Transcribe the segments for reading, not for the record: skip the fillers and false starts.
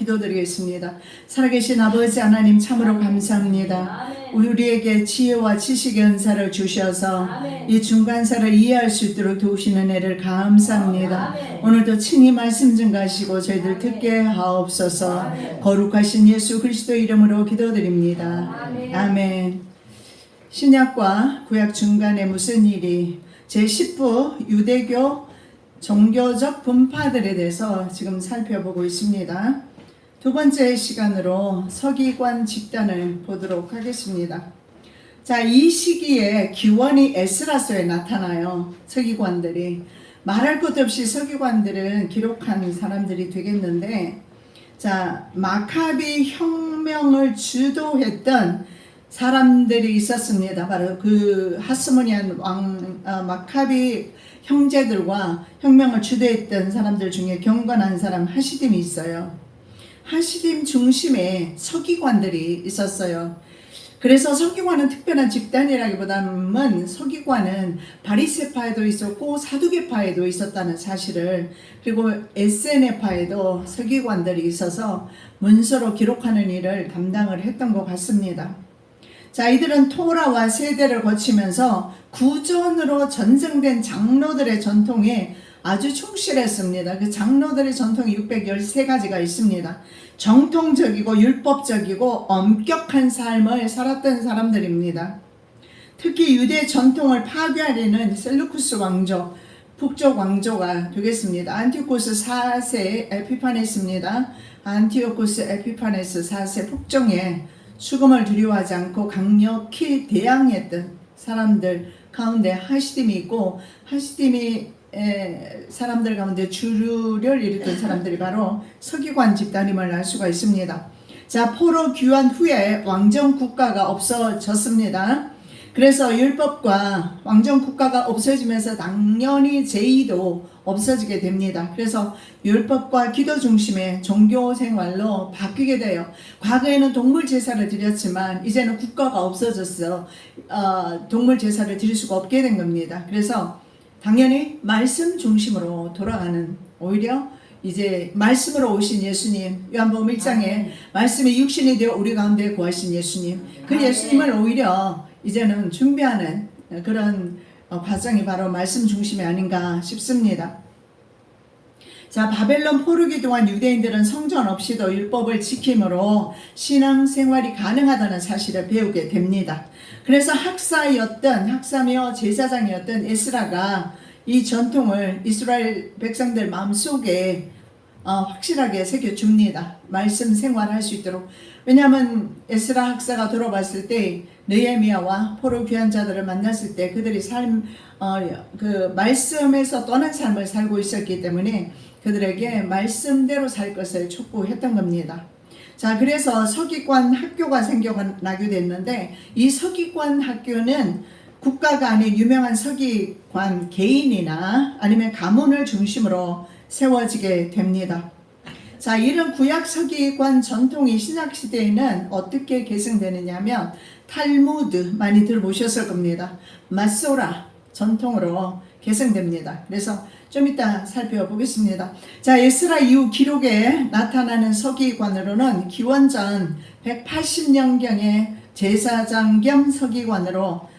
기도드리겠습니다. 살아계신 아버지 하나님 참으로 감사합니다. 우리에게 지혜와 지식의 은사를 주셔서 이 중간사를 이해할 수 있도록 도우시는 애를 감사합니다. 오늘도 친히 말씀 증가하시고 저희들 듣게 하옵소서. 거룩하신 예수 그리스도 이름으로 기도드립니다. 아멘. 신약과 구약 중간에 무슨 일이 제10부 유대교 종교적 분파들에 대해서 지금 살펴보고 있습니다. 두 번째 시간으로 서기관 집단을 보도록 하겠습니다. 자, 이 시기에 기원이 에스라서에 나타나요. 서기관들이. 말할 것 없이 서기관들은 기록한 사람들이 되겠는데, 자, 마카비 혁명을 주도했던 사람들이 있었습니다. 바로 그 하스모니안 왕 마카비 형제들과 혁명을 주도했던 사람들 중에 경건한 사람 하시딤이 있어요. 하시딤 중심에 서기관들이 있었어요. 그래서 서기관은 특별한 집단이라기보다는 서기관은 바리새파에도 있었고 사두개파에도 있었다는 사실을, 그리고 에세네파에도 서기관들이 있어서 문서로 기록하는 일을 담당을 했던 것 같습니다. 자, 이들은 토라와 세대를 거치면서 구전으로 전승된 장로들의 전통에 아주 충실했습니다. 그 장로들의 전통이 613가지가 있습니다. 정통적이고 율법적이고 엄격한 삶을 살았던 사람들입니다. 특히 유대 전통을 파괴하려는 셀루쿠스 왕조, 북쪽 왕조가 되겠습니다. 안티오코스 4세 에피파네스입니다. 안티오코스 에피파네스 4세 북정에 죽음을 두려워하지 않고 강력히 대항했던 사람들 가운데 하시딤이 있고, 하시딤이 사람들 가운데 주류를 일으킨 사람들이 바로 서기관 집단임을 알 수가 있습니다. 자, 포로 귀환 후에 왕정 국가가 없어졌습니다. 그래서 율법과 왕정 국가가 없어지면서 당연히 제의도 없어지게 됩니다. 그래서 율법과 기도 중심의 종교 생활로 바뀌게 돼요. 과거에는 동물 제사를 드렸지만 이제는 국가가 없어져서 동물 제사를 드릴 수가 없게 된 겁니다. 그래서 당연히 말씀 중심으로 돌아가는, 오히려 이제 말씀으로 오신 예수님, 요한복음 1장에 말씀이 육신이 되어 우리 가운데 거하신 예수님, 그 예수님을 오히려 이제는 준비하는 그런 과정이 바로 말씀 중심이 아닌가 싶습니다. 자, 바벨론 포로기 동안 유대인들은 성전 없이도 율법을 지킴으로 신앙생활이 가능하다는 사실을 배우게 됩니다. 그래서 학사며 제사장이었던 에스라가 이 전통을 이스라엘 백성들 마음속에 확실하게 새겨줍니다. 말씀 생활할 수 있도록. 왜냐하면 에스라 학사가 돌아봤을 때 느헤미야와 포로 귀한 자들을 만났을 때 그들이 그 말씀에서 떠난 삶을 살고 있었기 때문에 그들에게 말씀대로 살 것을 촉구했던 겁니다. 자, 그래서 서기관 학교가 생겨나게 됐는데, 이 서기관 학교는 국가가 아닌 유명한 서기관 개인이나 아니면 가문을 중심으로 세워지게 됩니다. 자, 이런 구약 서기관 전통이 신약 시대에는 어떻게 계승되느냐 하면 탈무드 많이 들어보셨을 겁니다. 마소라 전통으로 계승됩니다. 그래서 좀 이따 살펴보겠습니다. 자, 에스라 이후 기록에 나타나는 서기관으로는 기원전 180년경에 제사장 겸 서기관으로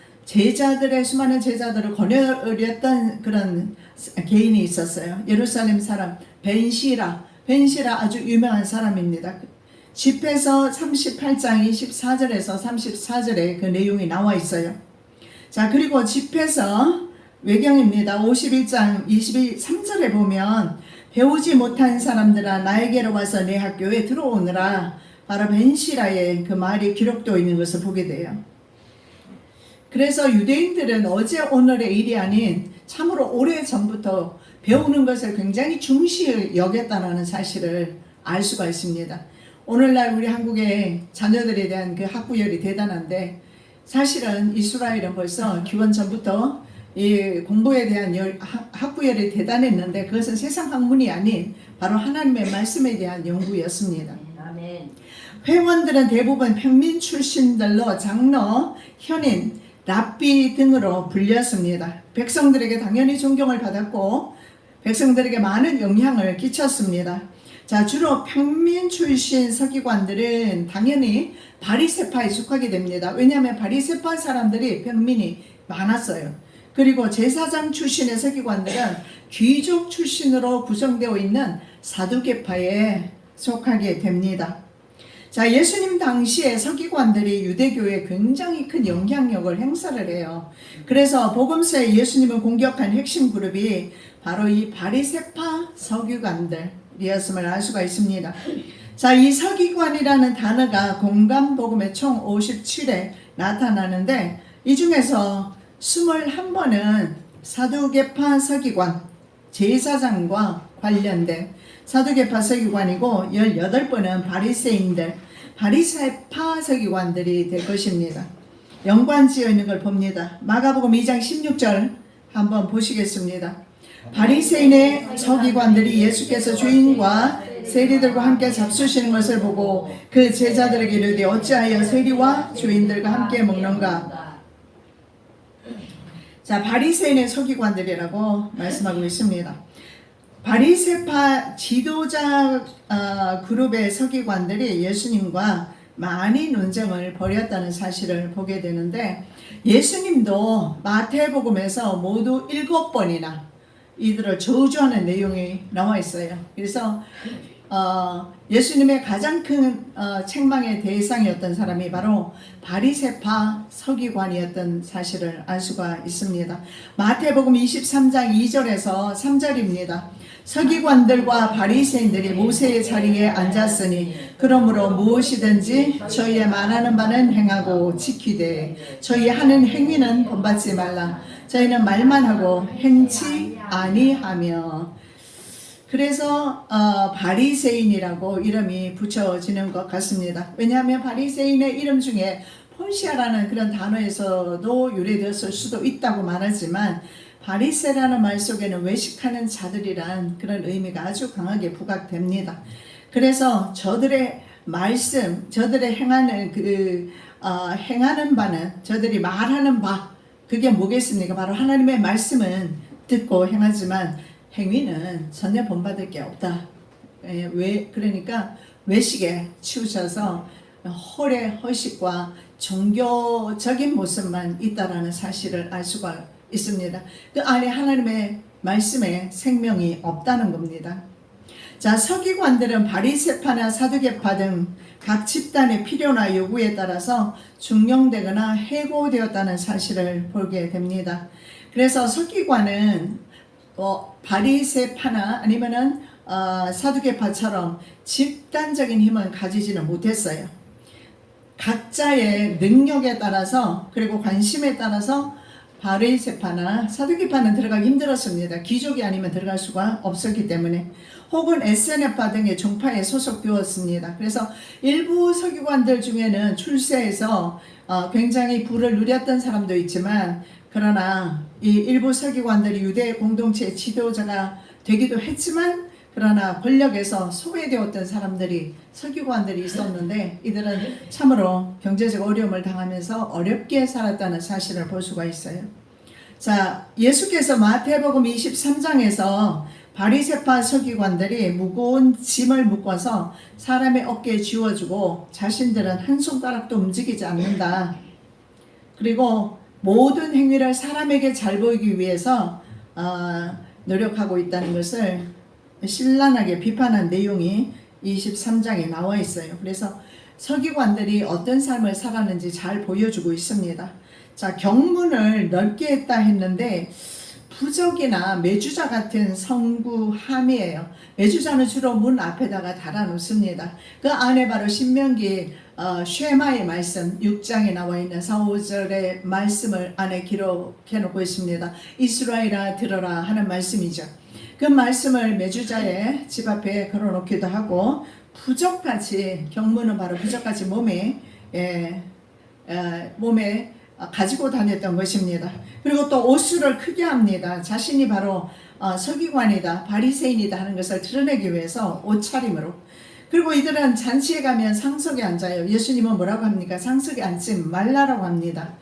수많은 제자들을 거느렸던 그런 개인이 있었어요. 예루살렘 사람 벤시라 아주 유명한 사람입니다. 집에서 38장 24절에서 34절에 그 내용이 나와 있어요. 자, 그리고 집에서 외경입니다. 51장 23절에 보면 배우지 못한 사람들아 나에게로 와서 내 학교에 들어오느라, 바로 벤시라의 그 말이 기록되어 있는 것을 보게 돼요. 그래서 유대인들은 어제 오늘의 일이 아닌 참으로 오래전부터 배우는 것을 굉장히 중시 여겼다는 사실을 알 수가 있습니다. 오늘날 우리 한국의 자녀들에 대한 그 학구열이 대단한데, 사실은 이스라엘은 벌써 기원 전부터 이 공부에 대한 학구열이 대단했는데, 그것은 세상 학문이 아닌 바로 하나님의 말씀에 대한 연구였습니다. 아멘. 회원들은 대부분 평민 출신들로 장로, 현인, 랍비 등으로 불렸습니다. 백성들에게 당연히 존경을 받았고 백성들에게 많은 영향을 끼쳤습니다. 자, 주로 평민 출신 서기관들은 당연히 바리새파에 속하게 됩니다. 왜냐하면 바리새파 사람들이 평민이 많았어요. 그리고 제사장 출신의 서기관들은 귀족 출신으로 구성되어 있는 사두개파에 속하게 됩니다. 자, 예수님 당시에 서기관들이 유대교에 굉장히 큰 영향력을 행사를 해요. 그래서 복음서에 예수님을 공격한 핵심 그룹이 바로 이 바리새파 서기관들이었음을 알 수가 있습니다. 자, 이 서기관이라는 단어가 공간복음에 총 57회 나타나는데 이 중에서 21번은 사두개파 서기관, 제사장과 관련된 사두개파 서기관이고 18번은 바리새인들, 바리새파 서기관들이 될 것입니다. 연관지어 있는 걸 봅니다. 마가복음 2장 16절 한번 보시겠습니다. 바리새인의 서기관들이 예수께서 주인과 세리들과 함께 잡수시는 것을 보고 그 제자들에게 이르되 어찌하여 세리와 주인들과 함께 먹는가? 자, 바리새인의 서기관들이라고 말씀하고 있습니다. 바리새파 지도자 그룹의 서기관들이 예수님과 많이 논쟁을 벌였다는 사실을 보게 되는데 예수님도 마태복음에서 모두 7번이나 이들을 저주하는 내용이 나와 있어요. 그래서 예수님의 가장 큰 책망의 대상이었던 사람이 바로 바리새파 서기관이었던 사실을 알 수가 있습니다. 마태복음 23장 2절에서 3절입니다. 서기관들과 바리새인들이 모세의 자리에 앉았으니 그러므로 무엇이든지 저희의 말하는 바는 행하고 지키되 저희 하는 행위는 본받지 말라. 저희는 말만 하고 행치 아니하며. 그래서 바리새인이라고 이름이 붙여지는 것 같습니다. 왜냐하면 바리새인의 이름 중에 폰시아라는 그런 단어에서도 유래되었을 수도 있다고 말하지만 바리새라는 말 속에는 외식하는 자들이란 그런 의미가 아주 강하게 부각됩니다. 그래서 저들의 말씀, 저들의 행하는 바는, 저들이 말하는 바, 그게 뭐겠습니까? 바로 하나님의 말씀은 듣고 행하지만 행위는 전혀 본받을 게 없다. 그러니까 외식에 치우쳐서 헐의 허식과 종교적인 모습만 있다라는 사실을 알 수가 있습니다. 그 안에 하나님의 말씀에 생명이 없다는 겁니다. 자, 서기관들은 바리새파나 사두개파 등 각 집단의 필요나 요구에 따라서 중용되거나 해고되었다는 사실을 보게 됩니다. 그래서 서기관은 바리새파나 아니면은 사두개파처럼 집단적인 힘은 가지지는 못했어요. 각자의 능력에 따라서 그리고 관심에 따라서 바리새파나 사두개파는 들어가기 힘들었습니다. 귀족이 아니면 들어갈 수가 없었기 때문에. 혹은 에스네파 등의 종파에 소속되었습니다. 그래서 일부 서기관들 중에는 출세해서 굉장히 부를 누렸던 사람도 있지만 그러나 이 일부 서기관들이 유대 공동체의 지도자가 되기도 했지만 그러나 권력에서 소외되었던 사람들이 서기관들이 있었는데 이들은 참으로 경제적 어려움을 당하면서 어렵게 살았다는 사실을 볼 수가 있어요. 자, 예수께서 마태복음 23장에서 바리새파 서기관들이 무거운 짐을 묶어서 사람의 어깨에 쥐어주고 자신들은 한 손가락도 움직이지 않는다. 그리고 모든 행위를 사람에게 잘 보이기 위해서 노력하고 있다는 것을 신랄하게 비판한 내용이 23장에 나와 있어요. 그래서 서기관들이 어떤 삶을 살았는지 잘 보여주고 있습니다. 자, 경문을 넓게 했다 했는데 부적이나 매주자 같은 성구함이에요. 매주자는 주로 문 앞에다가 달아놓습니다. 그 안에 바로 신명기 쉐마의 말씀 6장에 나와 있는 4, 5절의 말씀을 안에 기록해 놓고 있습니다. 이스라엘아 들어라 하는 말씀이죠. 그 말씀을 매주자의 집 앞에 걸어놓기도 하고 부적같이 경문은 바로 부적같이 몸에 가지고 다녔던 것입니다. 그리고 또 옷수를 크게 합니다. 자신이 바로 서기관이다, 바리새인이다 하는 것을 드러내기 위해서 옷차림으로. 그리고 이들은 잔치에 가면 상석에 앉아요. 예수님은 뭐라고 합니까? 상석에 앉지 말라라고 합니다.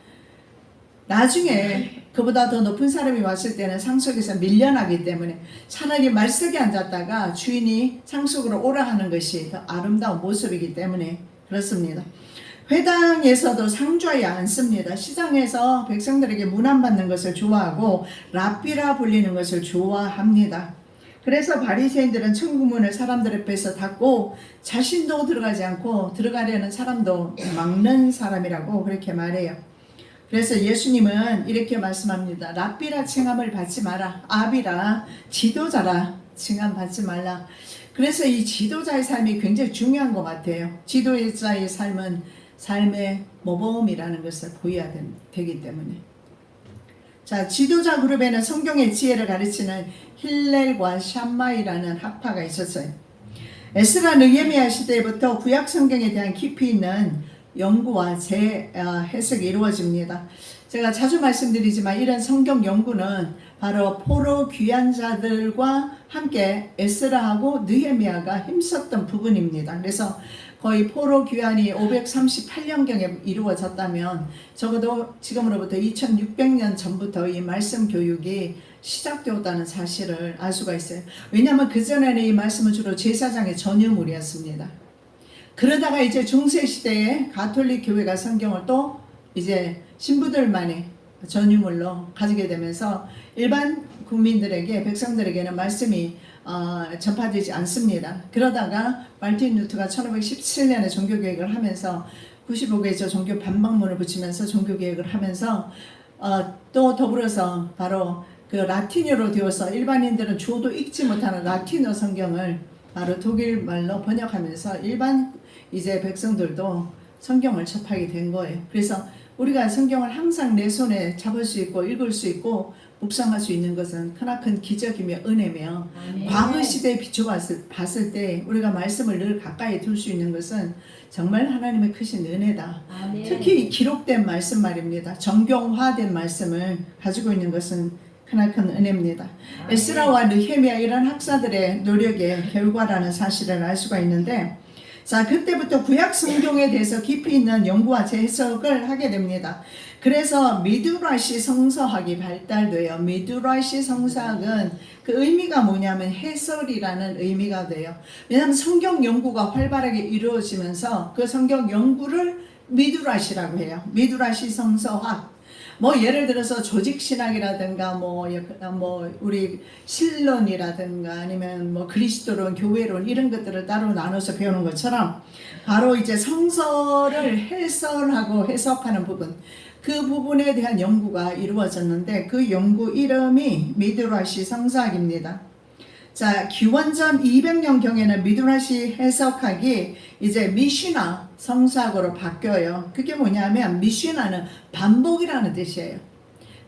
나중에 그보다 더 높은 사람이 왔을 때는 상속에서 밀려나기 때문에 차라리 말석에 앉았다가 주인이 상속으로 오라 하는 것이 더 아름다운 모습이기 때문에 그렇습니다. 회당에서도 상주하지 않습니다. 시장에서 백성들에게 문안받는 것을 좋아하고 랍비라 불리는 것을 좋아합니다. 그래서 바리새인들은 천국문을 사람들 앞에서 닫고 자신도 들어가지 않고 들어가려는 사람도 막는 사람이라고 그렇게 말해요. 그래서 예수님은 이렇게 말씀합니다. 랍비라 칭함을 받지 마라. 아비라, 지도자라 칭함 받지 말라. 그래서 이 지도자의 삶이 굉장히 중요한 것 같아요. 지도자의 삶은 삶의 모범이라는 것을 보여야 되기 때문에. 자, 지도자 그룹에는 성경의 지혜를 가르치는 힐렐과 샴마이라는 학파가 있었어요. 에스라 느헤미야 시대부터 구약 성경에 대한 깊이 있는 연구와 재해석이 이루어집니다. 제가 자주 말씀드리지만 이런 성경 연구는 바로 포로 귀환 자들과 함께 에스라하고 느헤미야가 힘썼던 부분입니다. 그래서 거의 포로 귀환이 538년경에 이루어졌다면 적어도 지금으로부터 2600년 전부터 이 말씀 교육이 시작되었다는 사실을 알 수가 있어요. 왜냐하면 그전에는 이 말씀은 주로 제사장의 전유물이었습니다. 그러다가 이제 중세시대에 가톨릭 교회가 성경을 또 이제 신부들만의 전유물로 가지게 되면서 일반 국민들에게, 백성들에게는 말씀이 전파되지 않습니다. 그러다가 마르틴 루터가 1517년에 종교개혁을 하면서 95개조 종교 반박문을 붙이면서 종교개혁을 하면서 또 더불어서 바로 그 라틴어로 되어서 일반인들은 주어도 읽지 못하는 라틴어 성경을 바로 독일말로 번역하면서 일반 이제 백성들도 성경을 접하게 된 거예요. 그래서 우리가 성경을 항상 내 손에 잡을 수 있고 읽을 수 있고 묵상할 수 있는 것은 크나큰 기적이며 은혜며 과거 시대에 비춰봤을 때 우리가 말씀을 늘 가까이 둘 수 있는 것은 정말 하나님의 크신 은혜다. 특히 이 기록된 말씀 말입니다. 정경화된 말씀을 가지고 있는 것은 크나큰 은혜입니다. 에스라와 느헤미야 이런 학사들의 노력의 결과라는 사실을 알 수가 있는데, 자, 그때부터 구약 성경에 대해서 깊이 있는 연구와 재해석을 하게 됩니다. 그래서 미드라시 성서학이 발달돼요. 미드라시 성서학은 그 의미가 뭐냐면 해설이라는 의미가 돼요. 왜냐하면 성경 연구가 활발하게 이루어지면서 그 성경 연구를 미드라시라고 해요. 미드라시 성서학. 뭐 예를 들어서 조직신학이라든가 뭐 우리 신론이라든가 아니면 뭐 그리스도론, 교회론 이런 것들을 따로 나눠서 배우는 것처럼 바로 이제 성서를 해설하고 해석하는 부분, 그 부분에 대한 연구가 이루어졌는데 그 연구 이름이 미드라시 성서학입니다. 자, 기원전 200년경에는 미드라시 해석학이 이제 미시나 성서학으로 바뀌어요. 그게 뭐냐면 미시나는 반복이라는 뜻이에요.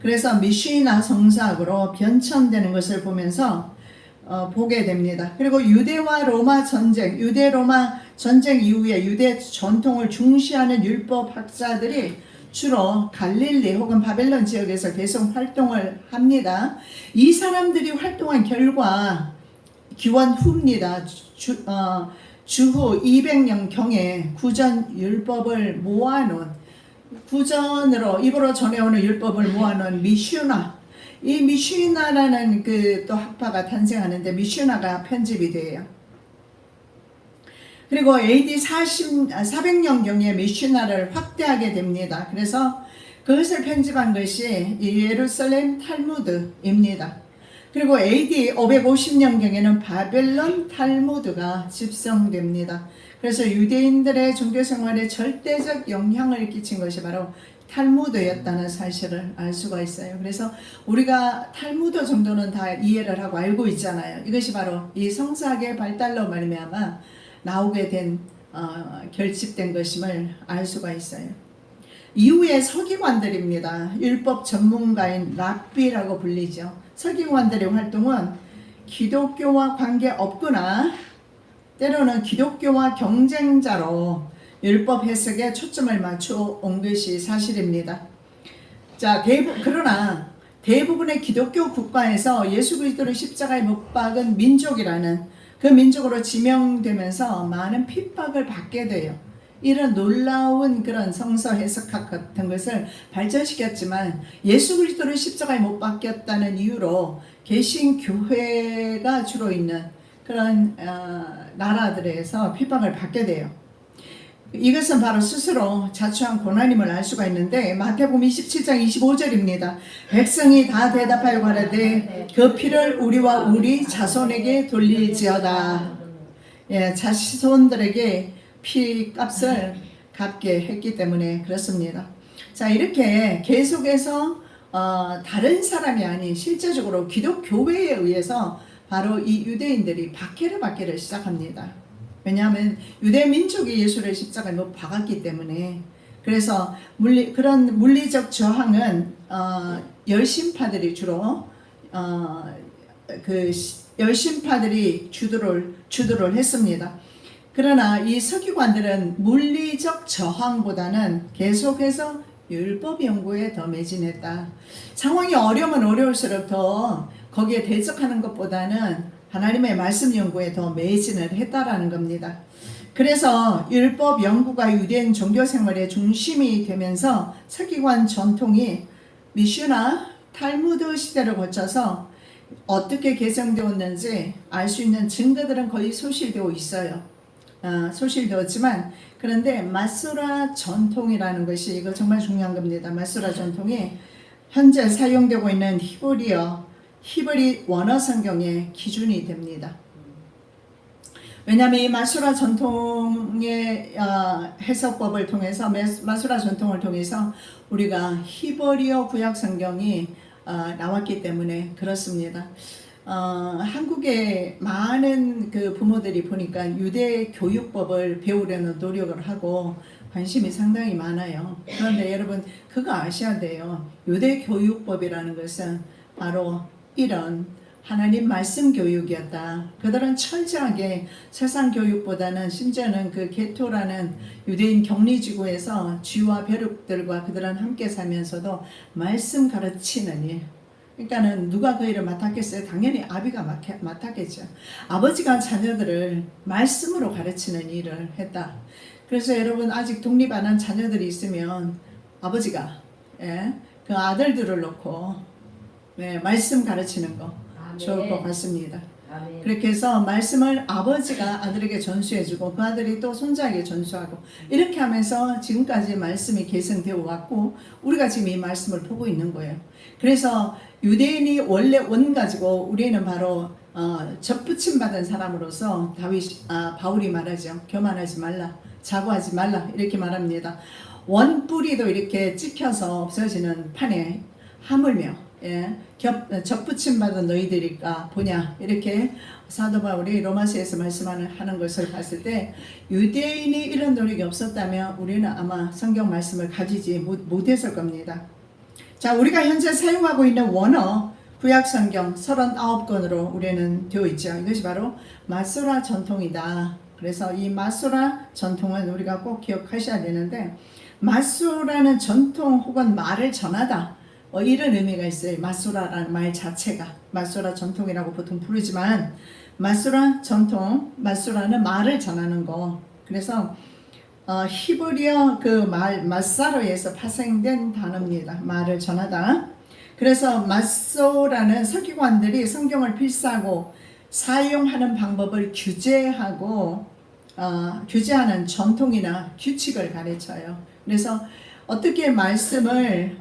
그래서 미시나 성서학으로 변천되는 것을 보면서 보게 됩니다. 그리고 유대와 로마 전쟁, 유대-로마 전쟁 이후에 유대 전통을 중시하는 율법학자들이 주로 갈릴리 혹은 바벨론 지역에서 계속 활동을 합니다. 이 사람들이 활동한 결과 기원 후입니다. 주후 200년경에 구전 율법을 모아놓은, 구전으로 입으로 전해오는 율법을 모아놓은 미슈나, 이 미슈나라는 그 또 학파가 탄생하는데 미슈나가 편집이 돼요. 그리고 AD 400년경에 미슈나를 확대하게 됩니다. 그래서 그것을 편집한 것이 예루살렘 탈무드입니다. 그리고 AD 550년경에는 바벨론 탈무드가 집성됩니다. 그래서 유대인들의 종교생활에 절대적 영향을 끼친 것이 바로 탈무드였다는 사실을 알 수가 있어요. 그래서 우리가 탈무드 정도는 다 이해를 하고 알고 있잖아요. 이것이 바로 이 성서학의 발달로 말미암아 나오게 된 결집된 것임을 알 수가 있어요. 이후에 서기관들입니다. 율법 전문가인 랍비라고 불리죠. 서기관들의 활동은 기독교와 관계없거나 때로는 기독교와 경쟁자로 율법 해석에 초점을 맞춰 온 것이 사실입니다. 자, 그러나 대부분의 기독교 국가에서 예수 그리스도를 십자가에 못 박은 민족이라는 그 민족으로 지명되면서 많은 핍박을 받게 돼요. 이런 놀라운 그런 성서 해석학 같은 것을 발전시켰지만 예수 그리스도를 십자가에 못 박혔다는 이유로 개신교회가 주로 있는 그런 나라들에서 핍박을 받게 돼요. 이것은 바로 스스로 자초한 고난임을 알 수가 있는데 마태복음 27장 25절입니다. 백성이 다 대답하여 가라되 그 피를 우리와 우리 자손에게 돌릴지어다. 예, 자손들에게 피값을 갚게 했기 때문에 그렇습니다. 자, 이렇게 계속해서 다른 사람이 아닌 실제적으로 기독교회에 의해서 바로 이 유대인들이 박해를 받기를 시작합니다. 왜냐하면 유대 민족이 예수를 십자가에 못 박았기 때문에. 그래서 그런 물리적 저항은 열심파들이 주로 그 열심파들이 주도를 했습니다. 그러나 이 서기관들은 물리적 저항보다는 계속해서 율법 연구에 더 매진했다. 상황이 어려우면 어려울수록 더 거기에 대적하는 것보다는 하나님의 말씀 연구에 더 매진을 했다라는 겁니다. 그래서 율법 연구가 유대인 종교 생활의 중심이 되면서 서기관 전통이 미슈나 탈무드 시대를 거쳐서 어떻게 개정되었는지 알 수 있는 증거들은 거의 소실되어 있어요. 소실되었지만 그런데 마소라 전통이라는 것이 이거 정말 중요한 겁니다. 마소라 전통이 현재 사용되고 있는 히브리 원어 성경의 기준이 됩니다. 왜냐하면 이 마소라 전통의 해석법을 통해서 마소라 전통을 통해서 우리가 히브리어 구약 성경이 나왔기 때문에 그렇습니다. 한국의 많은 그 부모들이 보니까 유대 교육법을 배우려는 노력을 하고 관심이 상당히 많아요. 그런데 여러분 그거 아셔야 돼요. 유대 교육법이라는 것은 바로 이런 하나님 말씀 교육이었다. 그들은 철저하게 세상 교육보다는 심지어는 그 게토라는 유대인 격리지구에서 쥐와 벼룩들과 그들은 함께 살면서도 말씀 가르치는 일. 그러니까는 누가 그 일을 맡았겠어요? 당연히 아비가 맡았겠죠. 아버지가 자녀들을 말씀으로 가르치는 일을 했다. 그래서 여러분 아직 독립 안 한 자녀들이 있으면 아버지가 그 아들들을 놓고 말씀 가르치는 거 좋을 것 같습니다. 아멘. 그렇게 해서 말씀을 아버지가 아들에게 전수해주고 그 아들이 또 손자에게 전수하고 이렇게 하면서 지금까지 말씀이 계승되어 왔고 우리가 지금 이 말씀을 보고 있는 거예요. 그래서 유대인이 원래 원 가지고 우리는 바로 접붙임 받은 사람으로서 바울이 말하죠. 교만하지 말라, 자고하지 말라 이렇게 말합니다. 원뿌리도 이렇게 찍혀서 없어지는 판에 하물며 접붙임 받은 너희들일까 보냐 이렇게 사도 바울이 로마서에서 말씀하는 것을 봤을 때 유대인이 이런 노력이 없었다면 우리는 아마 성경 말씀을 가지지 못했을 겁니다. 자, 우리가 현재 사용하고 있는 원어 구약 성경 39권으로 우리는 되어 있죠. 이것이 바로 마소라 전통이다. 그래서 이 마소라 전통은 우리가 꼭 기억하셔야 되는데 마소라는 전통 혹은 말을 전하다. 이런 의미가 있어요. 마소라라는 말 자체가 마소라 전통이라고 보통 부르지만 마소라 전통, 마소라는 말을 전하는 거. 그래서 히브리어 그 말 마사로에서 파생된 단어입니다. 말을 전하다. 그래서 마소라는 서기관들이 성경을 필사하고 사용하는 방법을 규제하는 전통이나 규칙을 가르쳐요. 그래서 어떻게 말씀을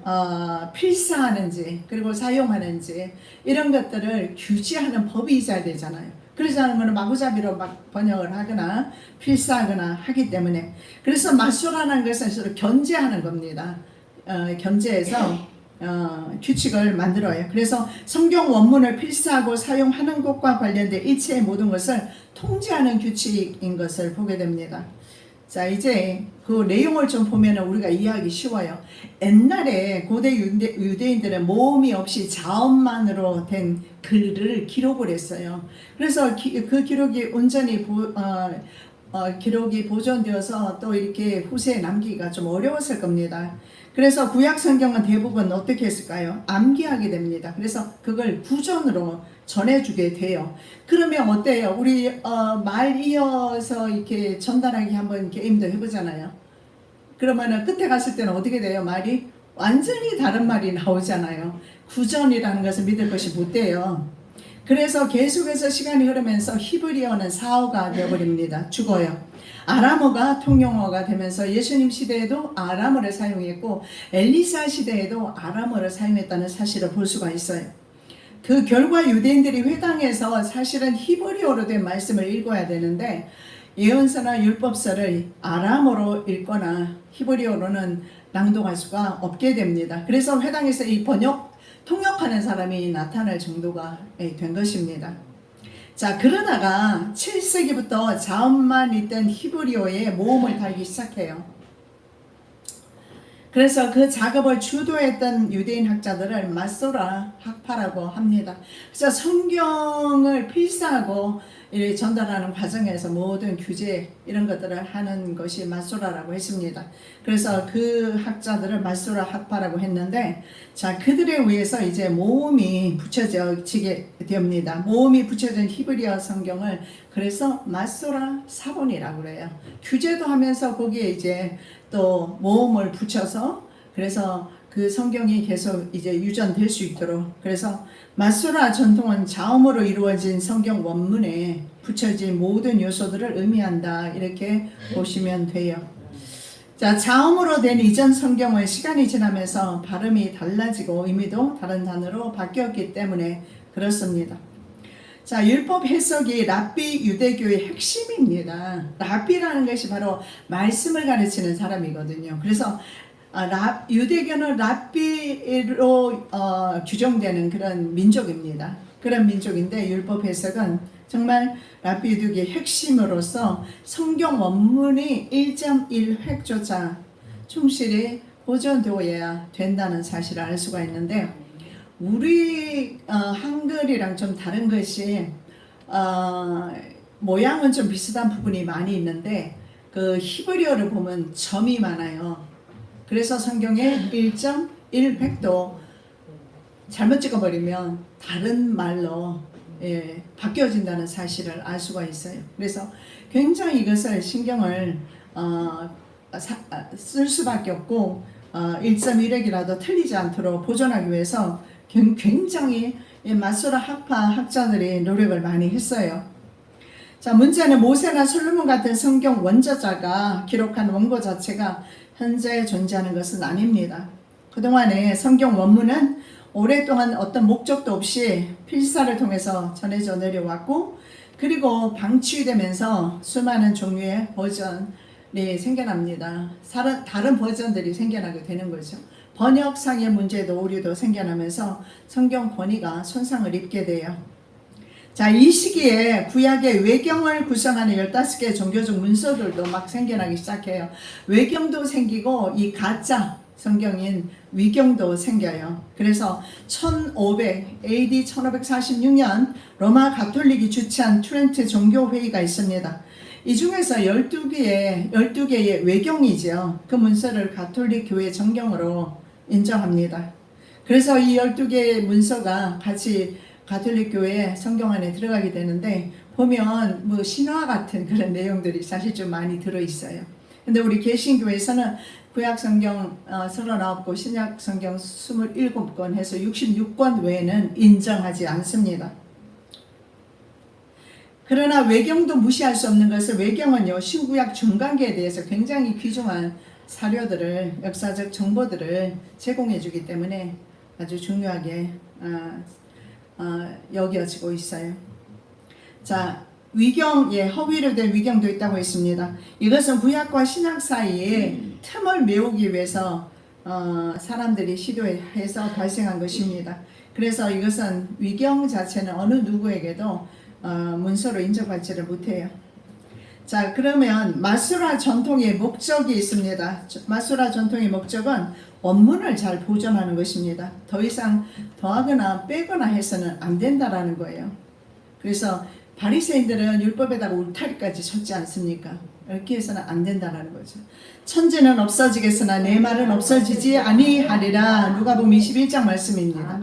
필사하는지 그리고 사용하는지 이런 것들을 규제하는 법이 있어야 되잖아요. 그러지 않으면 마구잡이로 막 번역을 하거나 필사하거나 하기 때문에 그래서 마소라는 것은 서로 견제하는 겁니다. 견제해서 규칙을 만들어요. 그래서 성경 원문을 필사하고 사용하는 것과 관련된 일체의 모든 것을 통제하는 규칙인 것을 보게 됩니다. 자, 이제 그 내용을 좀 보면 우리가 이해하기 쉬워요. 옛날에 고대 유대인들은 모음이 없이 자음만으로 된 글을 기록을 했어요. 그래서 그 기록이 온전히 기록이 보존되어서 또 이렇게 후세에 남기기가 좀 어려웠을 겁니다. 그래서 구약 성경은 대부분 어떻게 했을까요? 암기하게 됩니다. 그래서 그걸 구전으로 전해주게 돼요. 그러면 어때요? 우리 말 이어서 이렇게 전달하기 한번 게임도 해보잖아요. 그러면은 끝에 갔을 때는 어떻게 돼요? 말이 완전히 다른 말이 나오잖아요. 구전이라는 것을 믿을 것이 못 돼요. 그래서 계속해서 시간이 흐르면서 히브리어는 사어가 되어버립니다. 죽어요. 아람어가 통용어가 되면서 예수님 시대에도 아람어를 사용했고 엘리사 시대에도 아람어를 사용했다는 사실을 볼 수가 있어요. 그 결과 유대인들이 회당에서 사실은 히브리어로 된 말씀을 읽어야 되는데 예언서나 율법서를 아람어로 읽거나 히브리어로는 낭독할 수가 없게 됩니다. 그래서 회당에서 이 통역하는 사람이 나타날 정도가 된 것입니다. 자, 그러다가 7세기부터 자음만 있던 히브리어에 모음을 달기 시작해요. 그래서 그 작업을 주도했던 유대인 학자들을 마소라 학파라고 합니다. 그래서 성경을 필사하고 전달하는 과정에서 모든 규제 이런 것들을 하는 것이 마소라라고 했습니다. 그래서 그 학자들을 마소라 학파라고 했는데, 자, 그들에 의해서 이제 모음이 붙여지게 됩니다. 모음이 붙여진 히브리어 성경을 그래서 마소라 사본이라고 그래요. 규제도 하면서 거기에 이제 또 모음을 붙여서 그래서 그 성경이 계속 이제 유전될 수 있도록, 그래서 마소라 전통은 자음으로 이루어진 성경 원문에 붙여진 모든 요소들을 의미한다, 이렇게 보시면 돼요. 자, 자음으로 된 이전 성경은 시간이 지나면서 발음이 달라지고 의미도 다른 단어로 바뀌었기 때문에 그렇습니다. 자, 율법 해석이 랍비 유대교의 핵심입니다. 랍비라는 것이 바로 말씀을 가르치는 사람이거든요. 그래서 유대교는 랍비로 규정되는 그런 민족입니다. 그런 민족인데 율법 해석은 정말 랍비 유대교의 핵심으로서 성경 원문이 1.1획조차 충실히 보존되어야 된다는 사실을 알 수가 있는데, 우리 한글이랑 좀 다른 것이 모양은 좀 비슷한 부분이 많이 있는데 그 히브리어를 보면 점이 많아요. 그래서 성경에 1.1획도 잘못 찍어버리면 다른 말로 바뀌어진다는 사실을 알 수가 있어요. 그래서 굉장히 이것을 신경을 쓸 수밖에 없고 1.1획이라도 틀리지 않도록 보존하기 위해서 굉장히 마소라 학파 학자들이 노력을 많이 했어요. 자, 문제는 모세나 솔로몬 같은 성경 원저자가 기록한 원고 자체가 현재 존재하는 것은 아닙니다. 그동안에 성경 원문은 오랫동안 어떤 목적도 없이 필사를 통해서 전해져 내려왔고, 그리고 방치되면서 수많은 종류의 버전이 생겨납니다. 다른 버전들이 생겨나게 되는 거죠. 번역상의 문제도 오류도 생겨나면서 성경 권위가 손상을 입게 돼요. 자, 이 시기에 구약의 외경을 구성하는 15개의 종교적 문서들도 막 생겨나기 시작해요. 외경도 생기고 이 가짜 성경인 위경도 생겨요. 그래서 AD 1546년 로마 가톨릭이 주최한 트렌트 종교회의가 있습니다. 이 중에서 12개의 외경이죠. 그 문서를 가톨릭 교회 정경으로 인정합니다. 그래서 이 12개의 문서가 같이 가톨릭 교회 성경 안에 들어가게 되는데, 보면 뭐 신화 같은 그런 내용들이 사실 좀 많이 들어있어요. 근데 우리 개신교에서는 구약 성경 39권, 신약 성경 27권 해서 66권 외에는 인정하지 않습니다. 그러나 외경도 무시할 수 없는 것은, 외경은요 신구약 중간계에 대해서 굉장히 귀중한 사료들을, 역사적 정보들을 제공해 주기 때문에 아주 중요하게 여겨지고 있어요. 자, 위경, 허위로 된 위경도 있다고 했습니다. 이것은 구약과 신약 사이에 틈을 메우기 위해서 사람들이 시도해서 발생한 것입니다. 그래서 이것은 위경 자체는 어느 누구에게도 문서로 인정받지를 못해요. 자, 그러면 마소라 전통의 목적이 있습니다. 마소라 전통의 목적은 원문을 잘 보존하는 것입니다. 더 이상 더하거나 빼거나 해서는 안 된다라는 거예요. 그래서 바리새인들은 율법에다가 울타리까지 쳤지 않습니까? 이렇게 해서는 안 된다라는 거죠. 천지는 없어지겠으나 내 말은 없어지지 아니하리라. 누가복음 21장 말씀입니다.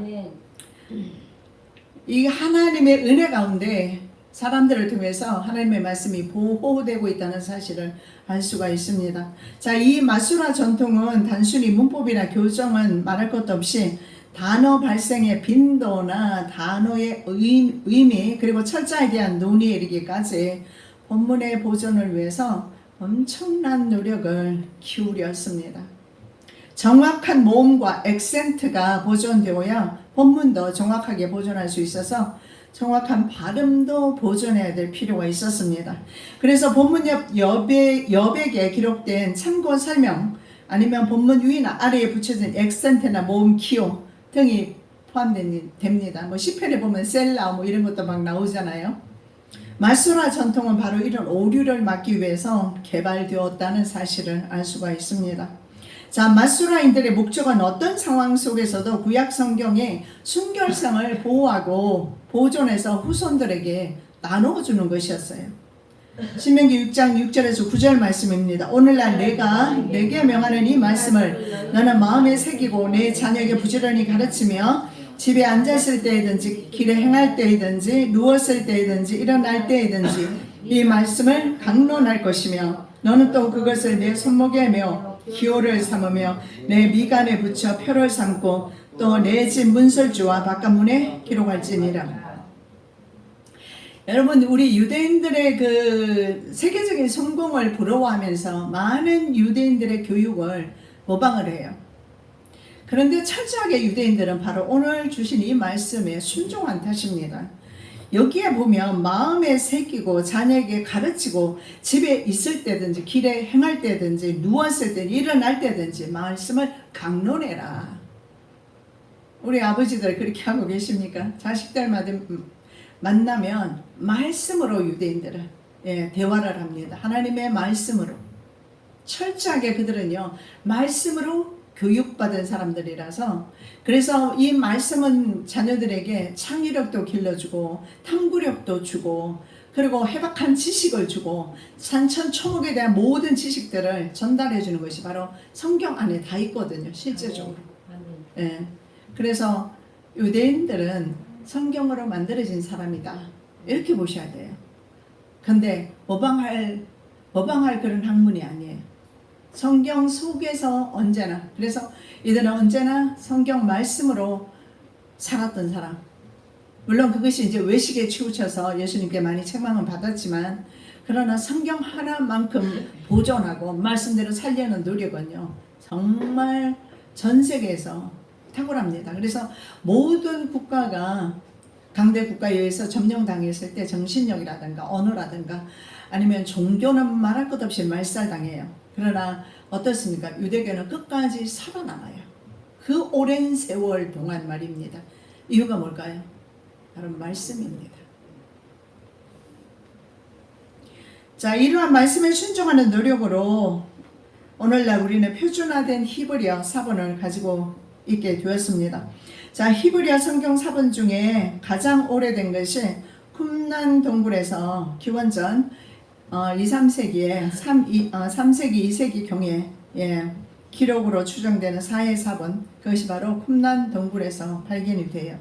이 하나님의 은혜 가운데 사람들을 통해서 하나님의 말씀이 보호되고 있다는 사실을 알 수가 있습니다. 자, 이 마수라 전통은 단순히 문법이나 교정은 말할 것도 없이 단어 발생의 빈도나 단어의 의미 그리고 철자에 대한 논의에 이르기까지 본문의 보존을 위해서 엄청난 노력을 기울였습니다. 정확한 모음과 액센트가 보존되어야 본문도 정확하게 보존할 수 있어서 정확한 발음도 보존해야 될 필요가 있었습니다. 그래서 본문 여백에 기록된 참고 설명 아니면 본문 위나 아래에 붙여진 액센트나 모음 기호 등이 포함됩니다. 뭐 시편에 보면 셀라 뭐 이런 것도 막 나오잖아요. 마수라 전통은 바로 이런 오류를 막기 위해서 개발되었다는 사실을 알 수가 있습니다. 자, 마수라인들의 목적은 어떤 상황 속에서도 구약 성경의 순결성을 보호하고 보존해서 후손들에게 나눠주는 것이었어요. 신명기 6장 6절에서 9절 말씀입니다. 오늘날 내가 내게 명하는 이 말씀을 너는 마음에 새기고 내 자녀에게 부지런히 가르치며 집에 앉았을 때이든지 길에 행할 때이든지 누웠을 때이든지 일어날 때이든지 이 말씀을 강론할 것이며 너는 또 그것을 내 손목에 메어 기호를 삼으며 내 미간에 붙여 표를 삼고 또 내 집 문설주와 바깥문에 기록할지니라. 여러분, 우리 유대인들의 그 세계적인 성공을 부러워하면서 많은 유대인들의 교육을 모방을 해요. 그런데 철저하게 유대인들은 바로 오늘 주신 이 말씀에 순종한 탓입니다. 여기에 보면 마음에 새기고 자녀에게 가르치고 집에 있을 때든지 길에 행할 때든지 누웠을 때 일어날 때든지 말씀을 강론해라. 우리 아버지들 그렇게 하고 계십니까? 자식들마다 만나면 말씀으로 유대인들은 대화를 합니다. 하나님의 말씀으로. 철저하게 그들은요 말씀으로 교육받은 사람들이라서 그래서 이 말씀은 자녀들에게 창의력도 길러주고 탐구력도 주고 그리고 해박한 지식을 주고 산천초목에 대한 모든 지식들을 전달해 주는 것이 바로 성경 안에 다 있거든요. 실제적으로. 예. 그래서 유대인들은 성경으로 만들어진 사람이다. 이렇게 보셔야 돼요. 근데 모방할 그런 학문이 아니에요. 성경 속에서 언제나 그래서 이들은 언제나 성경 말씀으로 살았던 사람. 물론 그것이 이제 외식에 치우쳐서 예수님께 많이 책망을 받았지만 그러나 성경 하나만큼 보존하고 말씀대로 살려는 노력은요 정말 전 세계에서 탁월합니다. 그래서 모든 국가가 강대 국가에 의해서 점령당했을 때 정신력이라든가 언어라든가 아니면 종교는 말할 것 없이 말살당해요. 그러나 어떻습니까? 유대교는 끝까지 살아남아요. 그 오랜 세월 동안 말입니다. 이유가 뭘까요? 바로 말씀입니다. 자, 이러한 말씀에 순종하는 노력으로 오늘날 우리는 표준화된 히브리어 사본을 가지고 있게 되었습니다. 자, 히브리어 성경 사본 중에 가장 오래된 것이 쿰난 동굴에서 기원전 2, 3세기에 3세기, 2세기 경에 기록으로 추정되는 사회 사본 그것이 바로 쿰난 동굴에서 발견이 돼요.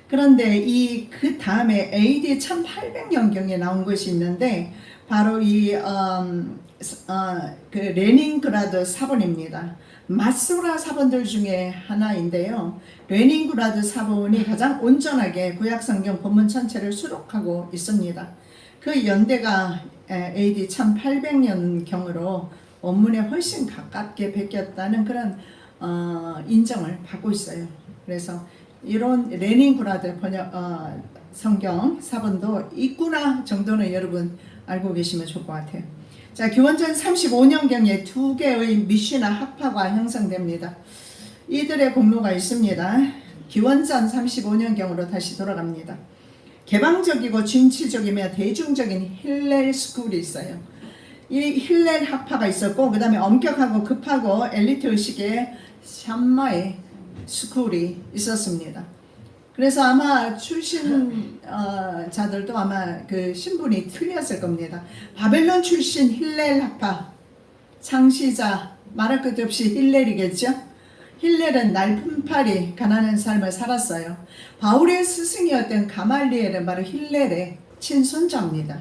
그런데 그 다음에 AD 1800년경에 나온 것이 있는데 바로 그 레닌그라드 사본입니다. 마수라 사본들 중에 하나인데요. 레닌그라드 사본이 가장 온전하게 구약성경 본문 전체를 수록하고 있습니다. 그 연대가 AD 1800년경으로 원문에 훨씬 가깝게 베꼈다는 그런 인정을 받고 있어요. 그래서 이런 레닌그라드 번역 성경 사본도 있구나 정도는 여러분 알고 계시면 좋을 것 같아요. 자, 기원전 35년경에 두 개의 미시나 학파가 형성됩니다. 이들의 공로가 있습니다. 기원전 35년경으로 다시 돌아갑니다. 개방적이고 진취적이며 대중적인 힐렐 스쿨이 있어요. 이 힐렐 학파가 있었고 그 다음에 엄격하고 급하고 엘리트 의식의 샴마의 스쿨이 있었습니다. 그래서 아마 출신 자들도 아마 그 신분이 틀렸을 겁니다. 바벨론 출신 힐렐 학파 창시자 말할 것도 없이 힐렐이겠죠. 힐렐은 날품팔이 가난한 삶을 살았어요. 바울의 스승이었던 가말리엘은 바로 힐렐의 친손자입니다.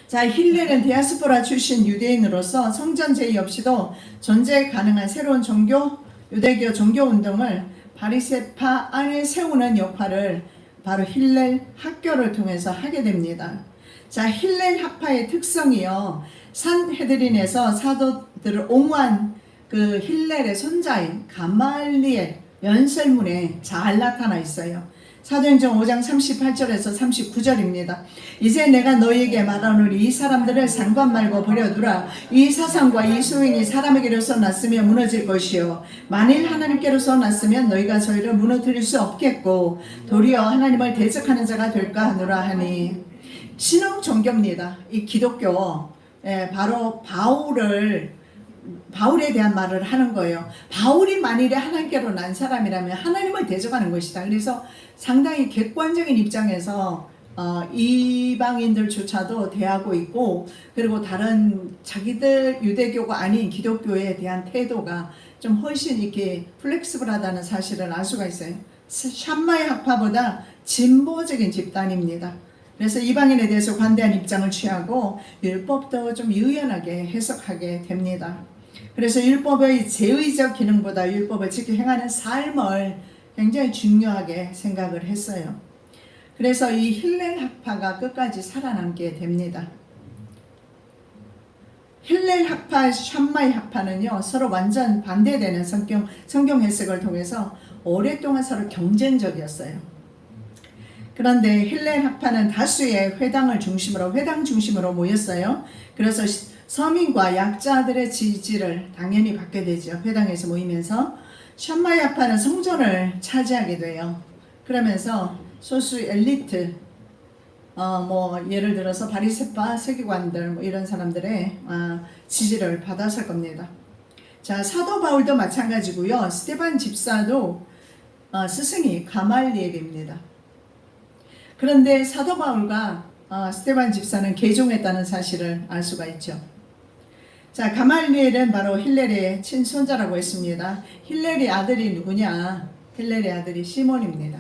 자, 힐렐은 디아스포라 출신 유대인으로서 성전 제의 없이도 존재 가능한 새로운 종교, 유대교 종교 운동을 바리새파 안에 세우는 역할을 바로 힐렐 학교를 통해서 하게 됩니다. 자, 힐렐 학파의 특성이요, 산헤드린에서 사도들을 옹호한 그 힐렐의 손자인 가말리엘 연설문에 잘 나타나 있어요. 사도행전 5장 38절에서 39절입니다. 이제 내가 너희에게 말하노니 이 사람들을 상관 말고 버려두라. 이 사상과 이 소행이 사람에게로서 났으면 무너질 것이요, 만일 하나님께로서 났으면 너희가 저희를 무너뜨릴 수 없겠고 도리어 하나님을 대적하는 자가 될까 하노라 하니. 신흥 종교입니다. 이 기독교, 바로 바울에 대한 말을 하는 거예요. 바울이 만일에 하나님께로 난 사람이라면 하나님을 대적하는 것이다. 그래서 상당히 객관적인 입장에서 이방인들조차도 대하고 있고, 그리고 다른 자기들 유대교가 아닌 기독교에 대한 태도가 좀 훨씬 이렇게 플렉시블하다는 사실을 알 수가 있어요. 샴마의 학파보다 진보적인 집단입니다. 그래서 이방인에 대해서 관대한 입장을 취하고 율법도 좀 유연하게 해석하게 됩니다. 그래서 율법의 제의적 기능보다 율법을 지켜 행하는 삶을 굉장히 중요하게 생각을 했어요. 그래서 이 힐렐 학파가 끝까지 살아남게 됩니다. 힐렐 학파, 샴마이 학파는요, 서로 완전 반대되는 성경 해석을 통해서 오랫동안 서로 경쟁적이었어요. 그런데 힐렐 학파는 다수의 회당 중심으로 모였어요. 그래서 서민과 약자들의 지지를 당연히 받게 되죠. 회당에서 모이면서. 샴마이 학파는 성전을 차지하게 돼요. 그러면서 소수 엘리트, 예를 들어서 바리새파, 서기관들 이런 사람들의 지지를 받았을 겁니다. 자, 사도 바울도 마찬가지고요. 스데반 집사도 스승이 가말리엘입니다. 그런데 사도 바울과 스데반 집사는 개종했다는 사실을 알 수가 있죠. 자, 가말리엘은 바로 힐렐의 친손자라고 했습니다. 힐렐의 아들이 누구냐? 힐렐의 아들이 시몬입니다.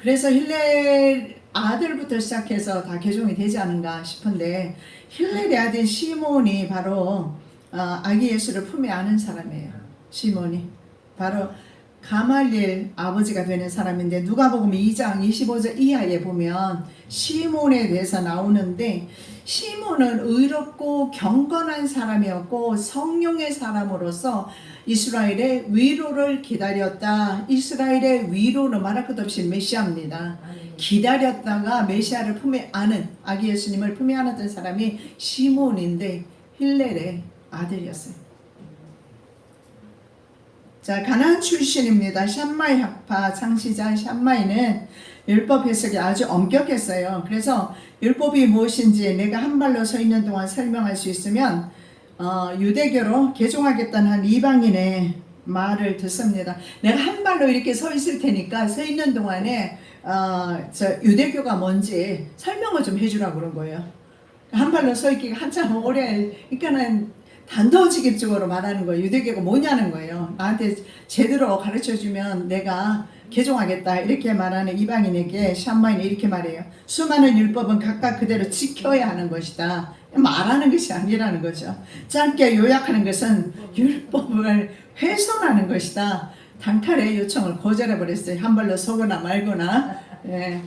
그래서 힐렐 아들부터 시작해서 다 개종이 되지 않은가 싶은데, 힐렐의 아들 시몬이 바로 아기 예수를 품에 안은 사람이에요. 시몬이 바로 가말리엘 아버지가 되는 사람인데, 누가복음 2장 25절 이하에 보면 시몬에 대해서 나오는데, 시몬은 의롭고 경건한 사람이었고 성령의 사람으로서 이스라엘의 위로를 기다렸다. 이스라엘의 위로는 말할 것 없이 메시아입니다. 기다렸다가 메시아를 품에 안은, 아기 예수님을 품에 안았던 사람이 시몬인데 힐렐의 아들이었어요. 자, 가나안 출신입니다. 샴마이 학파 창시자 샴마이는 율법 해석이 아주 엄격했어요. 그래서 율법이 무엇인지 내가 한 발로 서 있는 동안 설명할 수 있으면 유대교로 개종하겠다는 한 이방인의 말을 듣습니다. 내가 한 발로 이렇게 서 있을 테니까 서 있는 동안에 유대교가 뭔지 설명을 좀 해주라고 그런 거예요. 한 발로 서 있기가 한참 오래, 그러니까는 단도직입적으로 말하는 거예요. 유대교가 뭐냐는 거예요. 나한테 제대로 가르쳐주면 내가 개종하겠다 이렇게 말하는 이방인에게 샴마이는 이렇게 말해요. 수많은 율법은 각각 그대로 지켜야 하는 것이다. 말하는 것이 아니라는 거죠. 짧게 요약하는 것은 율법을 훼손하는 것이다. 단칼에 요청을 거절해버렸어요. 한 발로 서거나 말거나. 예.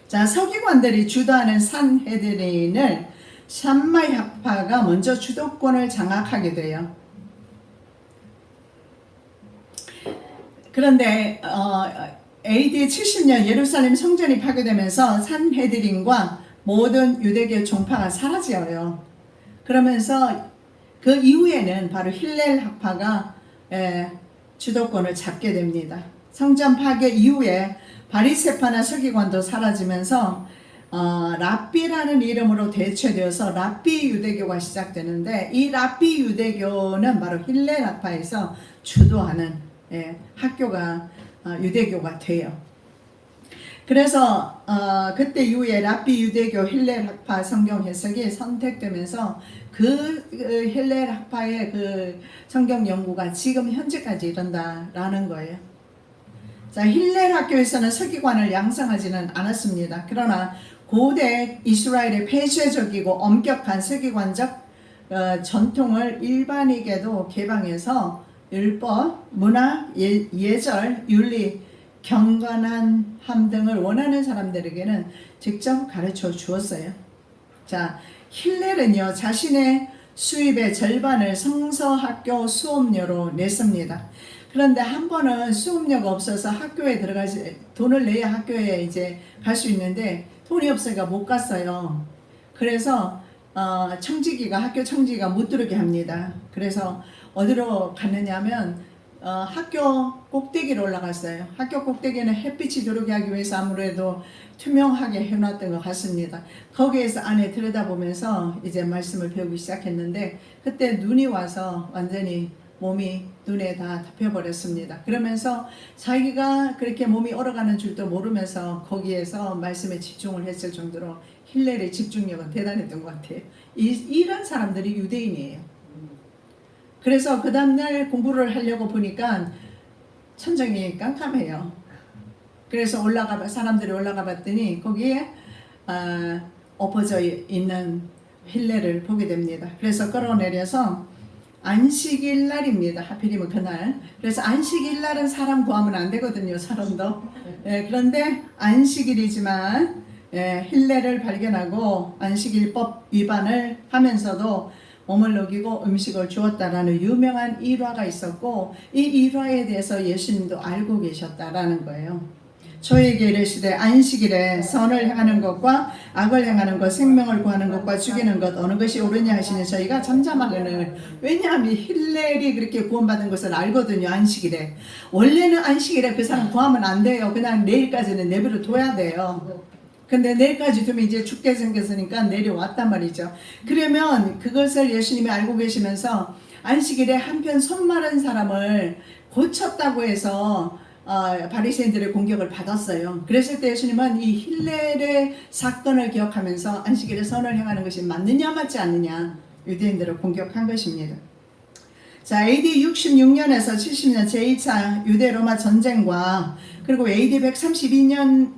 자, 서기관들이 주도하는 산헤드린을 샴마이 학파가 먼저 주도권을 장악하게 돼요. 그런데 AD 70년 예루살렘 성전이 파괴되면서 산헤드린과 모든 유대교 종파가 사라져요. 그러면서 그 이후에는 바로 힐렐 학파가 주도권을 잡게 됩니다. 성전 파괴 이후에 바리새파나 서기관도 사라지면서 랍비라는 이름으로 대체되어서 랍비 유대교가 시작되는데, 이 랍비 유대교는 바로 힐렐 학파에서 주도하는 학교가 유대교가 돼요. 그래서 그때 이후에 랍비 유대교 힐렐 학파 성경 해석이 선택되면서 그 힐렐 학파의 그 성경 연구가 지금 현재까지 이른다라는 거예요. 자, 힐렐 학교에서는 서기관을 양성하지는 않았습니다. 그러나 고대 이스라엘의 폐쇄적이고 엄격한 서기관적 전통을 일반에게도 개방해서 율법, 문화, 예절, 윤리, 경건한 함 등을 원하는 사람들에게는 직접 가르쳐 주었어요. 자, 힐렐은요 자신의 수입의 절반을 성서학교 수업료로 냈습니다. 그런데 한 번은 수업료가 없어서 학교에 들어가지 돈을 내야 학교에 이제 갈 수 있는데 돈이 없으니까 못 갔어요. 그래서 청지기가 학교 청지기가 못 들어오게 합니다. 그래서 어디로 갔느냐면 학교 꼭대기로 올라갔어요. 학교 꼭대기는 햇빛이 들어오게 하기 위해서 아무래도 투명하게 해놨던 것 같습니다. 거기에서 안에 들여다보면서 이제 말씀을 배우기 시작했는데 그때 눈이 와서 완전히 몸이 눈에 다 덮여버렸습니다. 그러면서 자기가 그렇게 몸이 얼어가는 줄도 모르면서 거기에서 말씀에 집중을 했을 정도로 힐렐의 집중력은 대단했던 것 같아요. 이런 사람들이 유대인이에요. 그래서 그 다음날 공부를 하려고 보니까 천정이 깜깜해요. 그래서 사람들이 올라가 봤더니 거기에 엎어져 있는 힐렐을 보게 됩니다. 그래서 끌어내려서 안식일 날입니다. 하필이면 그날. 그래서 안식일 날은 사람 구하면 안 되거든요. 사람도. 그런데 안식일이지만 힐렐을 발견하고 안식일법 위반을 하면서도 몸을 녹이고 음식을 주었다라는 유명한 일화가 있었고 이 일화에 대해서 예수님도 알고 계셨다라는 거예요. 저에게 이르시되 안식일에 선을 행하는 것과 악을 행하는 것, 생명을 구하는 것과 죽이는 것 어느 것이 옳으냐 하시니 저희가 잠잠하거늘. 왜냐하면 힐렐이 그렇게 구원받은 것을 알거든요. 안식일에. 원래는 안식일에 그 사람 구하면 안 돼요. 그냥 내일까지는 내버려 둬야 돼요. 근데 내일까지 두면 이제 죽게 생겼으니까 내려왔단 말이죠. 그러면 그것을 예수님이 알고 계시면서 안식일에 한편 손 마른 사람을 고쳤다고 해서 바리새인들의 공격을 받았어요. 그랬을 때 예수님은 이 힐렐의 사건을 기억하면서 안식일에 선을 행하는 것이 맞느냐 맞지 않느냐 유대인들을 공격한 것입니다. 자, AD 66년에서 70년 제2차 유대-로마 전쟁과 그리고 AD 132년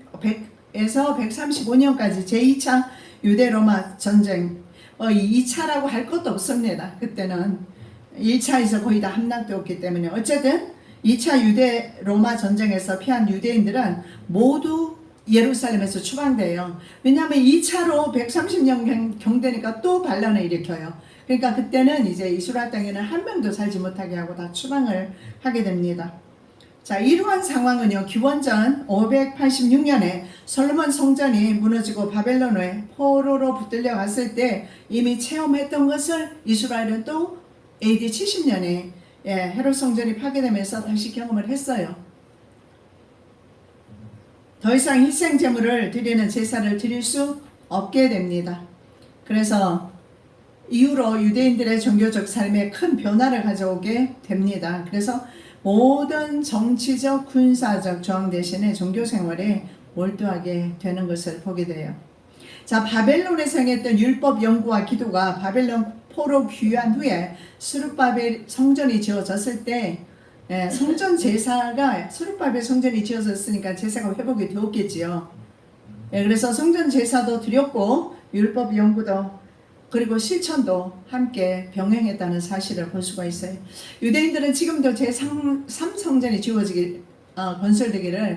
에서 135년까지 제2차 유대-로마 전쟁 2차라고 할 것도 없습니다. 그때는 1차에서 거의 다 함락되었기 때문에 어쨌든 2차 유대-로마 전쟁에서 피한 유대인들은 모두 예루살렘에서 추방돼요. 왜냐하면 2차로 130년 경되니까 또 반란을 일으켜요. 그러니까 그때는 이제 이스라엘 땅에는 한 명도 살지 못하게 하고 다 추방을 하게 됩니다. 자, 이러한 상황은요, 기원전 586년에 솔로몬 성전이 무너지고 바벨론의 포로로 붙들려 갔을 때 이미 체험했던 것을 이스라엘은 또 AD 70년에 헤롯 성전이 파괴되면서 다시 경험을 했어요. 더 이상 희생 제물을 드리는 제사를 드릴 수 없게 됩니다. 그래서 이후로 유대인들의 종교적 삶에 큰 변화를 가져오게 됩니다. 그래서 모든 정치적, 군사적 저항 대신에 종교 생활에 몰두하게 되는 것을 보게 돼요. 자, 바벨론에서 행했던 율법 연구와 기도가 바벨론 포로 귀환 후에 스룹바벨 성전이 지어졌을 때 성전 제사가 스룹바벨 성전이 지어졌으니까 제사가 회복이 되었겠지요. 그래서 성전 제사도 드렸고 율법 연구도 그리고 실천도 함께 병행했다는 사실을 볼 수가 있어요. 유대인들은 지금도 제3성전이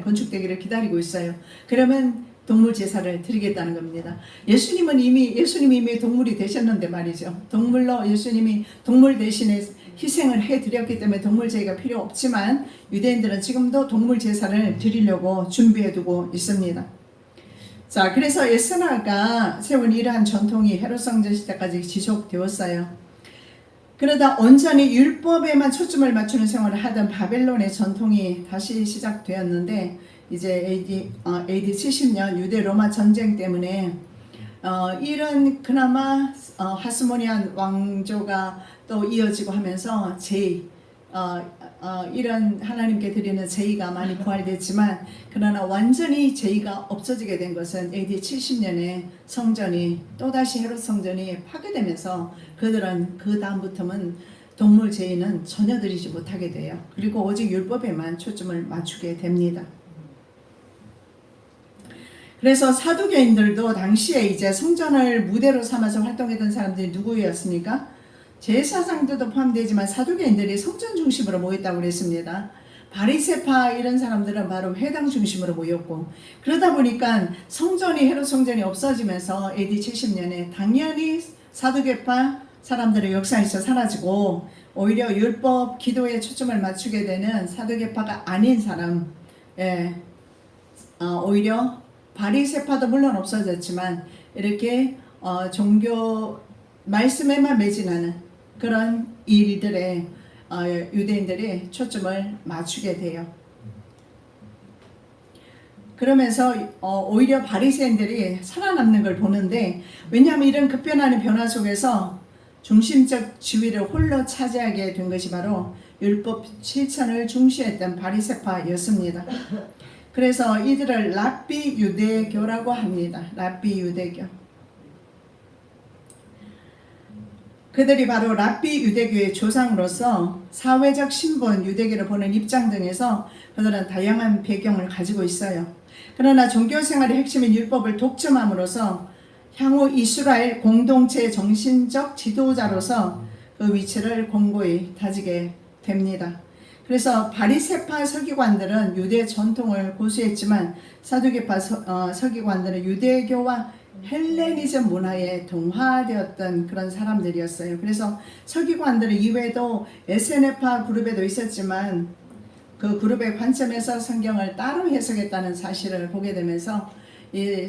건축되기를 기다리고 있어요. 그러면 동물 제사를 드리겠다는 겁니다. 예수님이 이미 동물이 되셨는데 말이죠. 예수님이 동물 대신에 희생을 해드렸기 때문에 동물 제사가 필요 없지만 유대인들은 지금도 동물 제사를 드리려고 준비해두고 있습니다. 자, 그래서 에스라가 세운 이러한 전통이 헤롯 성전 시대까지 지속되었어요. 그러다 온전히 율법에만 초점을 맞추는 생활을 하던 바벨론의 전통이 다시 시작되었는데 이제 AD 70년 유대 로마 전쟁 때문에 이런 그나마 하스모니안 왕조가 또 이어지고 하면서 이런 하나님께 드리는 제의가 많이 부활됐지만 그러나 완전히 제의가 없어지게 된 것은 AD 70년에 성전이 또다시 헤롯 성전이 파괴되면서 그들은 그 다음부터는 동물 제의는 전혀 드리지 못하게 돼요. 그리고 오직 율법에만 초점을 맞추게 됩니다. 그래서 사두개인들도 당시에 이제 성전을 무대로 삼아서 활동했던 사람들이 누구였습니까? 제사장들도 포함되지만 사두개인들이 성전 중심으로 모였다고 그랬습니다. 바리새파 이런 사람들은 바로 회당 중심으로 모였고, 그러다 보니까 성전이 헤롯 성전이 없어지면서 AD 70년에 당연히 사두개파 사람들의 역사에서 사라지고 오히려 율법 기도에 초점을 맞추게 되는 사두개파가 아닌 사람, 오히려 바리새파도 물론 없어졌지만 이렇게 종교 말씀에만 매진하는 그런 일들에 유대인들이 초점을 맞추게 돼요. 그러면서 오히려 바리새인들이 살아남는 걸 보는데, 왜냐하면 이런 급변하는 변화 속에서 중심적 지위를 홀로 차지하게 된 것이 바로 율법 실천을 중시했던 바리새파였습니다. 그래서 이들을 랍비 유대교라고 합니다. 랍비 유대교. 그들이 바로 랍비 유대교의 조상으로서 사회적 신분, 유대교를 보는 입장 등에서 그들은 다양한 배경을 가지고 있어요. 그러나 종교생활의 핵심인 율법을 독점함으로써 향후 이스라엘 공동체의 정신적 지도자로서 그 위치를 공고히 다지게 됩니다. 그래서 바리새파 서기관들은 유대 전통을 고수했지만 사두개파 서기관들은 유대교와 헬레니즘 문화에 동화되었던 그런 사람들이었어요. 그래서 서기관들은 이외에도 에세네파 그룹에도 있었지만 그 그룹의 관점에서 성경을 따로 해석했다는 사실을 보게 되면서 이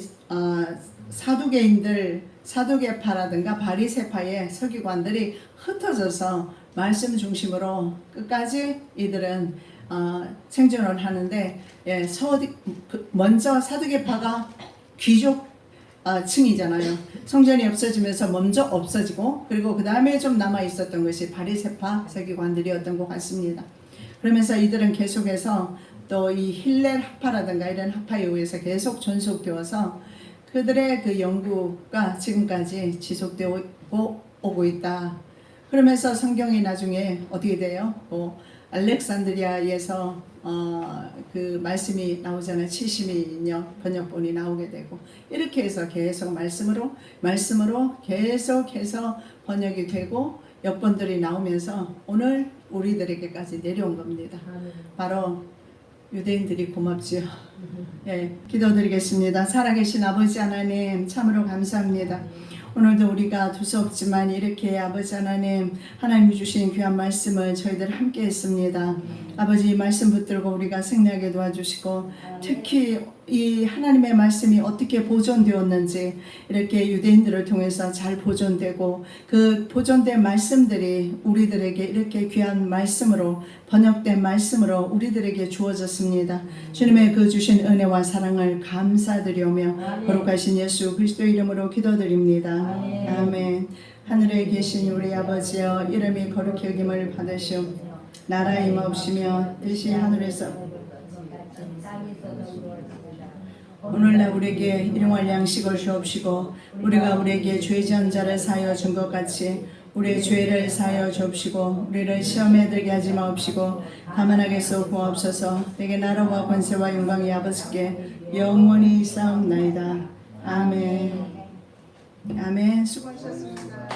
사두개인들, 사두개파라든가 바리새파의 서기관들이 흩어져서 말씀 중심으로 끝까지 이들은 생존을 하는데, 먼저 사두개파가 귀족 층이잖아요. 성전이 없어지면서 먼저 없어지고, 그리고 그 다음에 좀 남아 있었던 것이 바리새파 서기관들이었던 것 같습니다. 그러면서 이들은 계속해서 또 이 힐렐 학파라든가 이런 학파에 의해서 계속 존속되어서 그들의 그 연구가 지금까지 지속되고 오고 있다. 그러면서 성경이 나중에 어떻게 돼요? 알렉산드리아에서 그 말씀이 나오잖아요. 70인역 번역본이 나오게 되고, 이렇게 해서 계속 말씀으로 계속해서 번역이 되고 역본들이 나오면서 오늘 우리들에게까지 내려온 겁니다. 바로 유대인들이 고맙지요. 기도드리겠습니다. 살아계신 아버지 하나님, 참으로 감사합니다. 오늘도 우리가 두서없지만 이렇게 아버지 하나님, 하나님이 주신 귀한 말씀을 저희들 함께 했습니다. 아버지, 이 말씀 붙들고 우리가 승리하게 도와주시고, 특히 이 하나님의 말씀이 어떻게 보존되었는지 이렇게 유대인들을 통해서 잘 보존되고, 그 보존된 말씀들이 우리들에게 이렇게 귀한 말씀으로, 번역된 말씀으로 우리들에게 주어졌습니다. 주님의 그 주신 은혜와 사랑을 감사드리오며 거룩하신 예수 그리스도의 이름으로 기도드립니다. 아멘. 하늘에 계신 우리 아버지여, 이름이 거룩히 여김을 받으시오. 나라 임하옵시며 뜻이 하늘에서 오늘날 우리에게 일용할 양식을 주옵시고, 우리가 우리에게 죄 지은 자를 사하여 준 것 같이 우리의 죄를 사하여 주옵시고, 우리를 시험에 들게 하지 마옵시고 다만 악에서 구하옵소서. 내게 나라와 권세와 영광이 아버지께 영원히 있사옵나이다. 아멘. 아멘. 수고하셨습니다.